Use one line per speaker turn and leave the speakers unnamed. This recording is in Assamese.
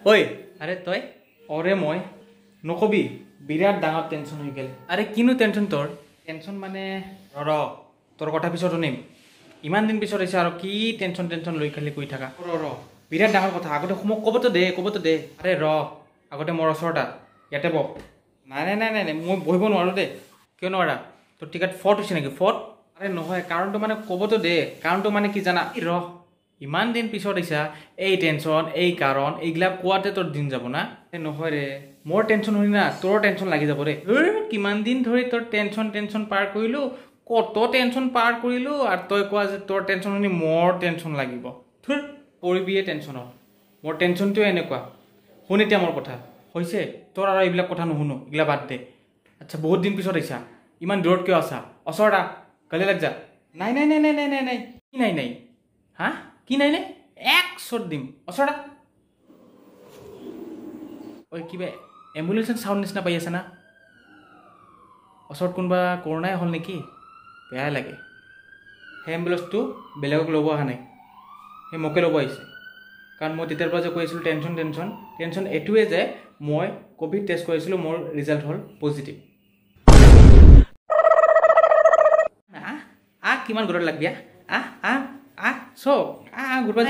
ঐ আৰে তই অৰে মই নকবি বিৰাট ডাঙৰ টেনশ্যন হৈ গ'ল আৰে কিনো টেনশ্যন তোৰ টেনশ্যন মানে ৰ তোৰ কথা পিছত শুনিম ইমান দিন পিছত আহিছে আৰু কি টেনশ্যন লৈ খালি কৈ থাকা ৰ বিৰাট ডাঙৰ কথা আগতে মোক ক'বতো দে আৰে ৰ আগতে মোৰ ওচৰটা ইয়াতে বহ নাই মই বহিব নোৱাৰোঁ দেই কিয় নোৱাৰা তোৰ টিকেট ফট হৈছে নেকি ফট আৰে নহয় কাৰণটো মানে ক'বতো দে কাৰণটো মানে কি জানা ৰ ইমান দিন পিছত আহিছা এই টেনশ্যন এই কাৰণ এইগিলা কোৱাতে তোৰ দিন যাব না নহয় ৰে মোৰ টেনশ্যন হৈ না তোৰ টেনশ্যন লাগি যাব ৰে কিমান দিন ধৰি তোৰ টেনশ্যন পাৰ কৰিলোঁ কত টেনশ্যন পাৰ কৰিলোঁ আৰু তই কোৱা যে তোৰ টেনশ্যন শুনি মোৰ টেনশ্যন লাগিব থুৰ পৰিবিয়ে টেনশ্যনত মোৰ টেনশ্যনটোৱে এনেকুৱা শুন এতিয়া মোৰ কথা হৈছে তোৰ আৰু এইবিলাক কথা নুশুনো এইগিলা বাদ দে আচ্ছা বহুত দিন পিছত আহিছা ইমান দূৰত কিয় আছা ওচৰটা গলে লাগ যা নাই কি নাই হা কি নাই এক শ্বট দিম ওচৰটা ঐ কিবা এম্বুলেন্সৰ চাউণ্ড নিচিনা পাই আছে না ওচৰত কোনোবা কৰোণাই হ'ল নেকি বেয়াই লাগে সেই এম্বুলেন্সটো বেলেগক ল'ব অহা নাই সেই মোকে ল'ব আহিছে কাৰণ মই তেতিয়াৰ পৰা যে কৈ আছিলোঁ টেনশ্যন এইটোৱে যে মই ক'ভিড টেষ্ট কৰিছিলোঁ মোৰ ৰিজাল্ট হ'ল পজিটিভ কিমান ঘৰত লাগবিয়া চ' ঘূৰবা